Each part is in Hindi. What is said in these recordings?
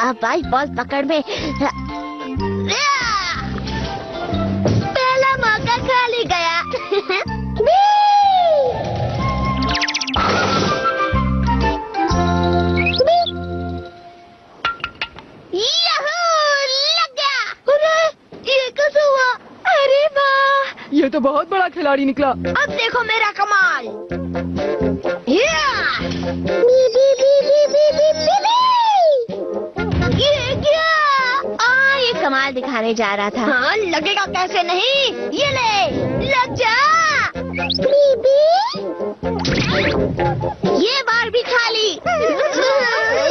अब आई बॉल पकड़ में। पहला मौका खाली गया। ये तो बहुत बड़ा खिलाड़ी निकला। अब देखो मेरा कमाल। ये क्या? ये कमाल दिखाने जा रहा था। हाँ, लगेगा कैसे नहीं। ये ले, लग जा। ये बार भी खाली।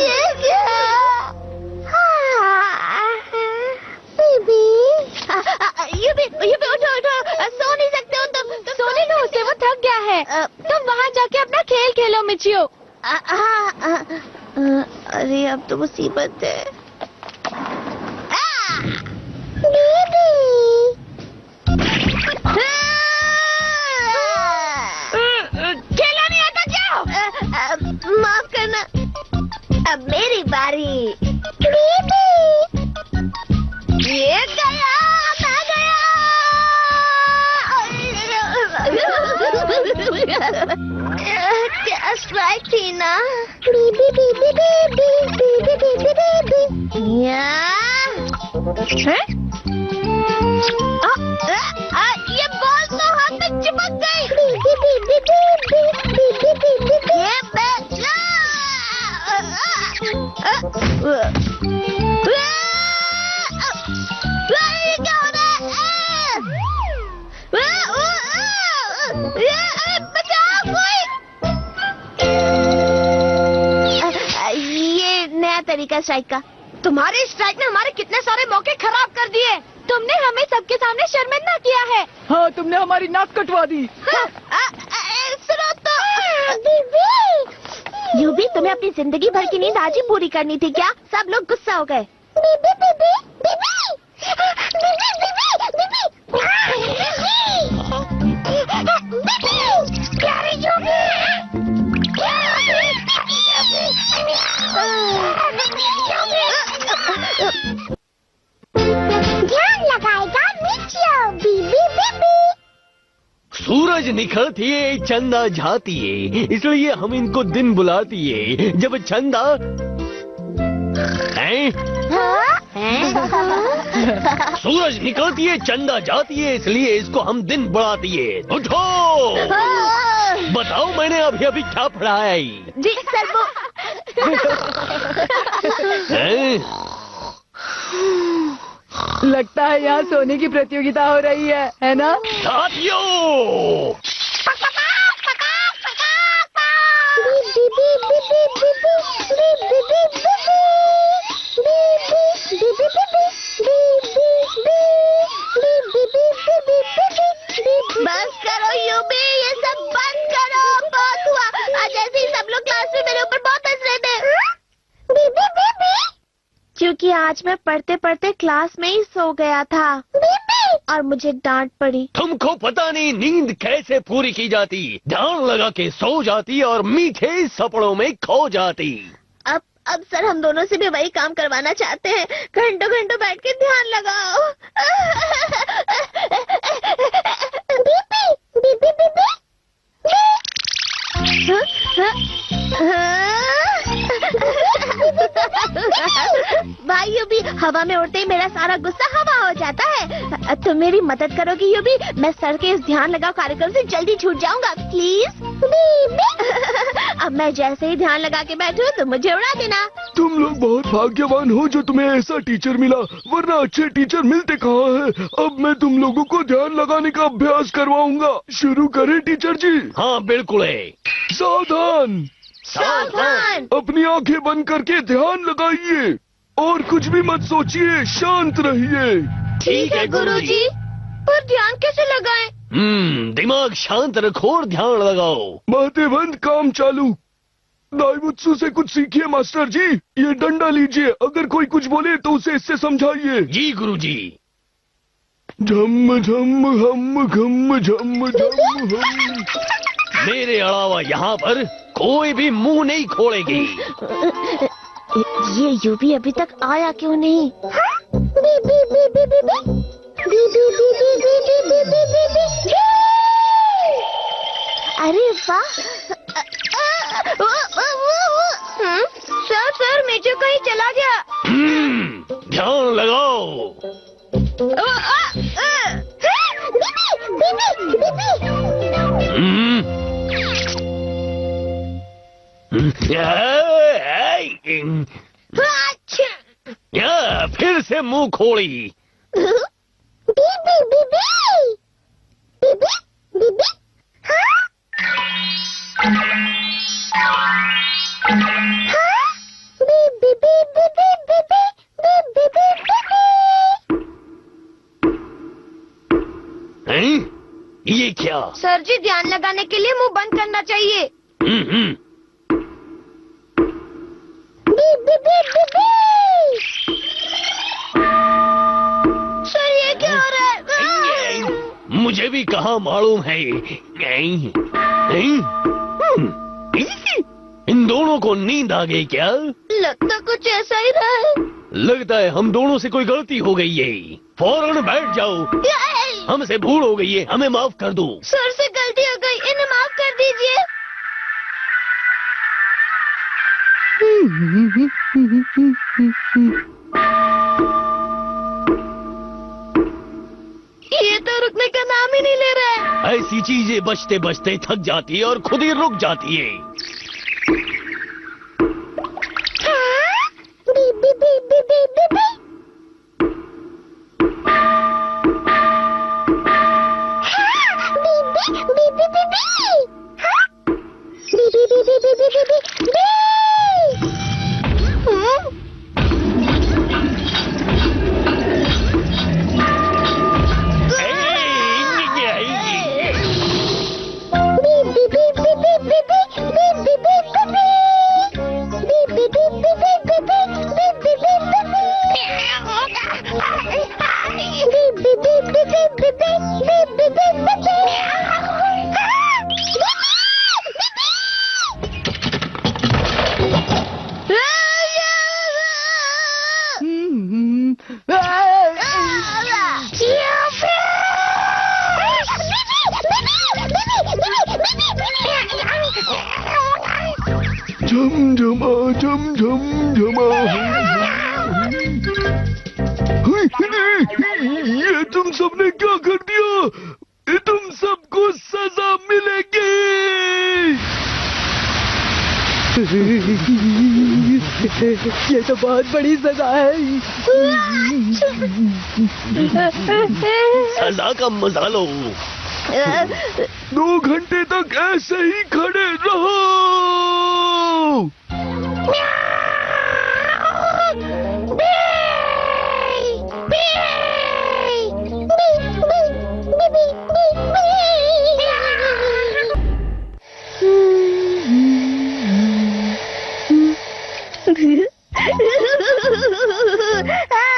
ये क्या? ये भी उठो उठो, सो नहीं सकते हो तुम। सोने दो उसे, वो थक गया है। तुम वहाँ जाके अपना खेल खेलो मिचियो। अरे अब तो मुसीबत है। खेलना नहीं आता क्या? माफ करना, अब मेरी बारी। ये गया, मैं गया। क्या स्ट्राइक थी ना? ये बॉल तो हाथ में चिपक गई। ये क्या हो रहा है? बचाओ कोई। ये नया तरीका स्ट्राइक का। तुम्हारी स्ट्राइक ने हमारे कितने सारे मौके खराब कर दिए। तुमने हमें सबके सामने शर्मिंदा किया है। हाँ, तुमने हमारी नाक कटवा दी। सुनो तो। यूबी, तुम्हें अपनी जिंदगी भर की नींद आज ही पूरी करनी थी क्या? सब लोग गुस्सा हो गए। ध्यान लगाएगा मिचियो, बीबी बीबी। सूरज निकलती है, चंदा जाती है, इसलिए हम इनको दिन बुलाती है। जब चंदा सूरज निकलती है, चंदा जाती है, इसलिए इसको हम दिन बुलाती है। उठो, बताओ मैंने अभी अभी क्या पढ़ा है? जी सर, वो लगता है यहाँ सोने की प्रतियोगिता हो रही है ना? साथियों, बस करो यूबी, ये सब बंद करो। बहुत हुआ। आज ऐसे ही सब लोग क्लास में मेरे ऊपर बहुत हंस रहे थे। क्योंकि आज मैं पढ़ते पढ़ते क्लास में ही सो गया था और मुझे डांट पड़ी। तुमको पता नहीं नींद कैसे पूरी की जाती। ध्यान लगा के सो जाती और मीठे सपनों में खो जाती। अब सर हम दोनों से भी वही काम करवाना चाहते हैं। घंटों घंटों बैठ के ध्यान लगाओ। भाई यूबी, हवा में उड़ते ही मेरा सारा गुस्सा हवा हो जाता है। तुम मेरी मदद करोगी यूबी? मैं सर के इस ध्यान लगाओ कार्यक्रम से जल्दी छूट जाऊंगा, प्लीज। अब मैं जैसे ही ध्यान लगा के बैठूं तो मुझे उड़ा देना। तुम लोग बहुत भाग्यवान हो जो तुम्हें ऐसा टीचर मिला, वरना अच्छे टीचर मिलते कहाँ हैं। अब मैं तुम लोगों को ध्यान लगाने का अभ्यास करवाऊंगा। शुरू करें टीचर जी? हाँ बिल्कुल है। सावधान, सावधान। अपनी आंखें बंद करके ध्यान लगाइए और कुछ भी मत सोचिए, शांत रहिए। ठीक है गुरुजी। पर ध्यान कैसे लगाएं? दिमाग शांत रखो और ध्यान लगाओ। बातें बंद, काम चालू। दाईबुत्सु से कुछ सीखिए मास्टर जी। ये डंडा लीजिए, अगर कोई कुछ बोले तो उसे इससे समझाइए। जी गुरुजी। झम झम हम घम झम झम हम। मेरे अलावा यहाँ पर कोई भी मुंह नहीं खोलेगी। ये यूबी अभी तक आया क्यों नहीं? बी बी बी बी बी बी बी बी बी बी बी बी बी बी बी। अरे वाह! सर मिचू कहीं चला गया। ध्यान लगाओ। या फिर से मुंह खोली। ये क्या? सर जी, ध्यान लगाने के लिए मुंह बंद करना चाहिए। सर, ये क्या हो रहा है? मुझे भी कहाँ मालूम है। इन दोनों को नींद आ गई क्या? लगता कुछ ऐसा ही रहा है। लगता है हम दोनों से कोई गलती हो गई है। फौरन बैठ जाओ। हमसे भूल हो गई है, हमें माफ कर दो। सर से गलती हो गई, इन्हें माफ कर दीजिए। ये तो रुकने का नाम ही नहीं ले रहा है। ऐसी चीजें बचते बचते थक जाती है और खुद ही रुक जाती है। झमझमा झमझमा। ये तुम सबने क्या कर दिया? तुम सबको सजा मिलेगी। ये तो बहुत बड़ी सजा है। सजा का मजा लो। 2 घंटे तक ऐसे ही खड़े रहो।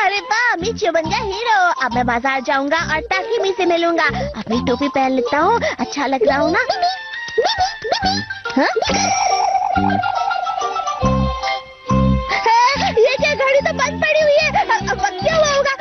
अरे वाह, मिचू बन गया हीरो। अब मैं बाजार जाऊंगा और ताकीमी से मिलूंगा। अपनी टोपी पहन लेता हूँ, अच्छा लग रहा हूँ ना? हाँ? ये क्या, घड़ी तो बंद पड़ी हुई है। अब क्या हुआ होगा?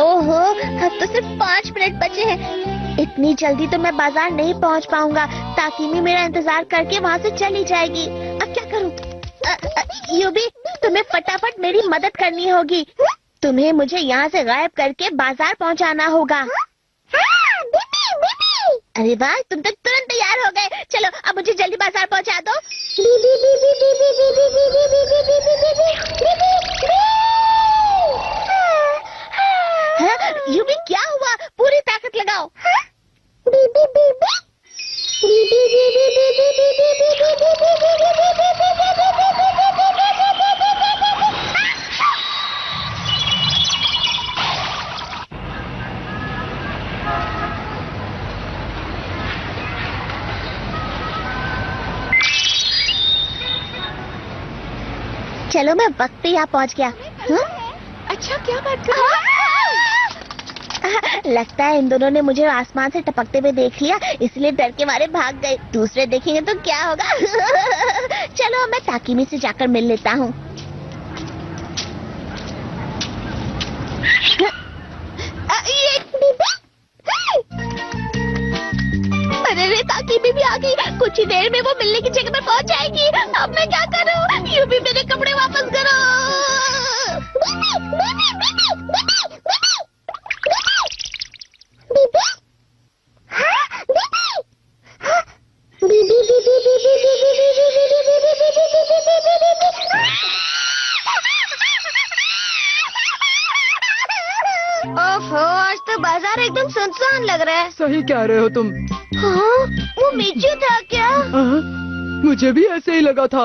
ओहो, अब तो सिर्फ 5 मिनट बचे हैं। इतनी जल्दी तो मैं बाजार नहीं पहुंच पाऊंगा। ताकीमी मेरा इंतजार करके वहाँ से चली जाएगी। अब क्या करूं? यूबी, तुम्हें फटाफट मेरी मदद करनी होगी। तुम्हें मुझे यहाँ से गायब करके बाजार पहुँचाना होगा। अरे वाह, तुम तो तुरंत तैयार हो गए। चलो, अब मुझे जल्दी बाजार पहुँचा दो। यूबी, क्या हुआ? पूरी ताकत लगाओ। चलो, मैं वक्त पे यहाँ पहुँच गया। अच्छा, क्या बात कर रहे लगता है इन दोनों ने मुझे आसमान से टपकते हुए देख लिया, इसलिए डर के मारे भाग गए। दूसरे देखेंगे तो क्या होगा। चलो मैं ताकीमी से जाकर मिल लेता हूँ। अरे ताकीमी भी आ गई। कुछ ही देर में वो मिलने की जगह पर पहुँच जाएगी। अब मैं क्या करूँ? यूं भी मेरे कपड़े वापस करो। ओफो, आज तो बाजार एकदम सुनसान लग रहा है। सही कह रहे हो तुम। हाँ, वो मिचू था क्या? हाँ, मुझे भी ऐसे ही लगा था।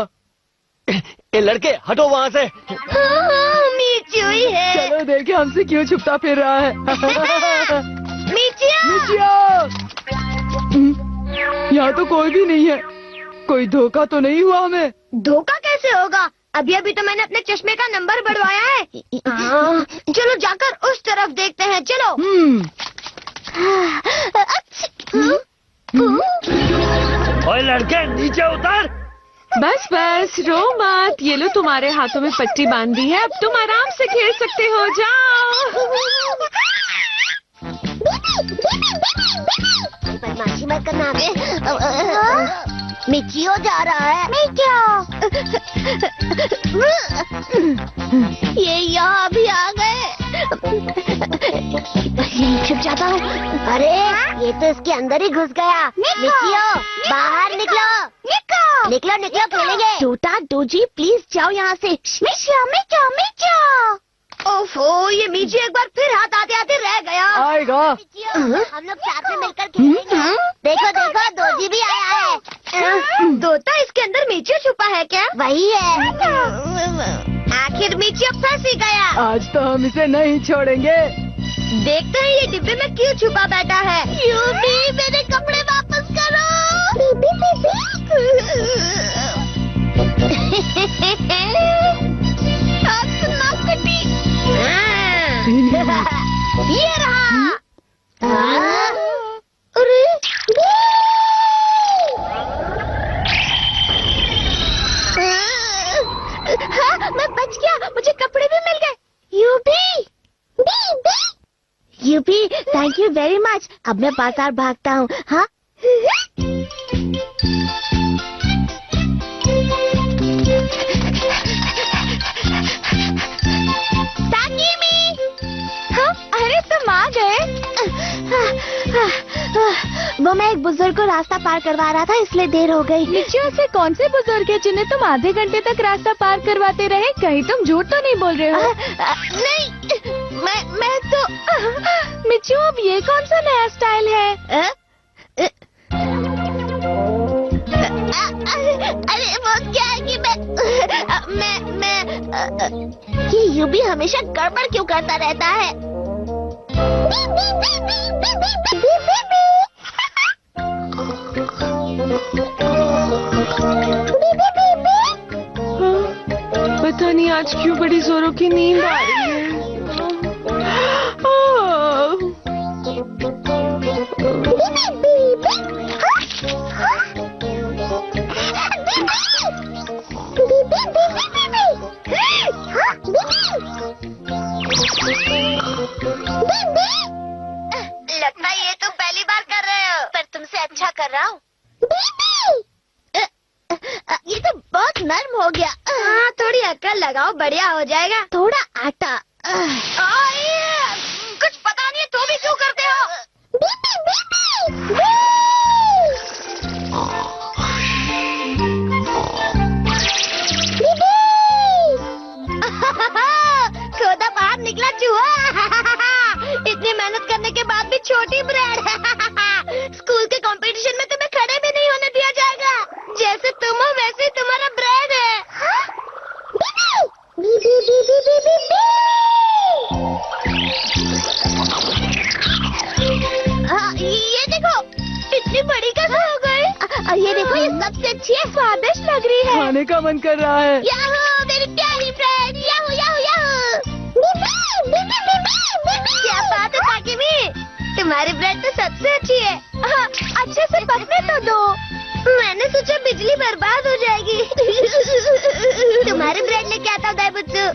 ये लड़के हटो वहाँ से। हाँ, मिचू ही है। चलो देखे हमसे क्यों छुपता फिर रहा है। मिचिया! मिचिया! यहाँ तो कोई भी नहीं है। कोई धोखा तो नहीं हुआ हमें? धोखा कैसे होगा? अभी अभी तो मैंने अपने चश्मे का नंबर बढ़वाया है। चलो जाकर उस तरफ देखते हैं। चलो। ओए लड़के नीचे उतर। बस बस रो मत, ये लो तुम्हारे हाथों में पट्टी बांध दी है, अब तुम आराम से खेल सकते हो, जाओ। बदमाशी मत करना बे। मिचियो जा रहा है। ये यहाँ भी आ गए। छुप जाता हूँ। अरे ये तो इसके अंदर ही घुस गया। मिचियो बाहर निकलो। निकलो निकलो, खेलेंगे। डोटा डोजी प्लीज जाओ यहाँ से। मिचियो। ओफो, ये मीची एक बार फिर हाथ आते आते रह गया। आएगा। हम लोग साथ में मिलकर खेलेंगे। देखो देखो, दोजी भी आया है। दोता इसके अंदर मीची छुपा है क्या? वही है। आखिर मीची अब फंस ही गया। आज तो हम इसे नहीं छोड़ेंगे। देखते हैं ये डिब्बे में क्यों छुपा बैठा है। यूबी, मेरे कपड़े वापस करो। ये रहा। अरे हाँ, मैं बच गया। मुझे कपड़े भी मिल गए। UP, thank you very much. अब मैं बाजार भागता हूँ। हाँ अरे तुम आ गए। वो मैं एक बुजुर्ग को रास्ता पार करवा रहा था, इसलिए देर हो गई। मिचियो से कौन से बुजुर्ग है जिन्हें तुम आधे घंटे तक रास्ता पार करवाते रहे? कहीं तुम झूठ तो नहीं बोल रहे हो? नहीं, मैं तो मिचियो, अब ये कौन सा नया स्टाइल है? अरे वो क्या है कि मैं ये यूबी हमेशा गड़बड़ क्यों करता रहता है? पता नहीं आज क्यों बड़ी जोरों की नींद आ रही है। लगता है ये तुम पहली बार कर रहे हो, पर तुमसे अच्छा कर रहा हूँ। ये तो बहुत नर्म हो गया। हाँ, थोड़ी अक्ल लगाओ, बढ़िया हो जाएगा। थोड़ा आटा। कुछ पता नहीं है, तो भी क्यों करते हो? खोदा बाहर निकला चूहा। इतनी मेहनत करने के बाद भी छोटी ब्रेड। स्कूल के कंपटीशन में तुम्हें खड़े भी नहीं होने दिया जाएगा। जैसे तुम हो वैसे ही तुम्हारा ब्रेड है। ये देखो, इतनी बड़ी कैसे हो गई? ये देखो, ये सबसे अच्छी है, स्वादिष्ट लग रही है। खाने का मन कर रहा है। याहू मेरी प्यारी ब्रेड, याहू याहू याहू। क्या बात है ताकीमी, तुम्हारी ब्रेड तो सबसे अच्छी है। अच्छे से पकने तो दो। मैंने सोचा बिजली बर्बाद हो जाएगी। तुम्हारी ब्रेड लेके आता हूँ दाईबुत्सु।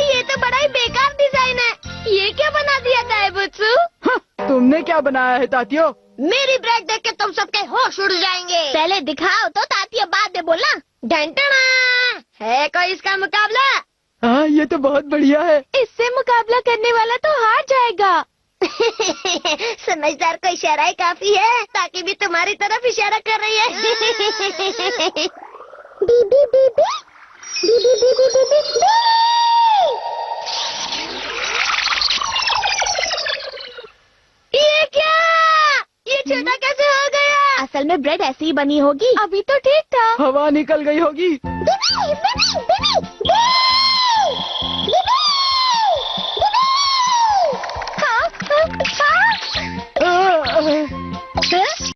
ये तो बड़ा ही बेकार डिजाइन है। ये क्या बना दिया दाईबुत्सु? तुमने क्या बनाया है तातियो? मेरी ब्रेड देख के तुम सबके होश उड़ जाएंगे। पहले दिखाओ तो तातिया, बाद में बोलना। डंटना है कोई इसका मुकाबला? हाँ, ये तो बहुत बढ़िया है। इससे मुकाबला करने वाला तो हार जाएगा। समझदार को इशारा ही काफी है, ताकि भी तुम्हारी तरफ इशारा कर रही है। बीबी बीबी बीबी बीबी बीबी। ये क्या? ये छोटा कैसे हो गया? असल में ब्रेड ऐसी ही बनी होगी। अभी तो ठीक था। हवा निकल गई होगी। बीबी बीबी बीबी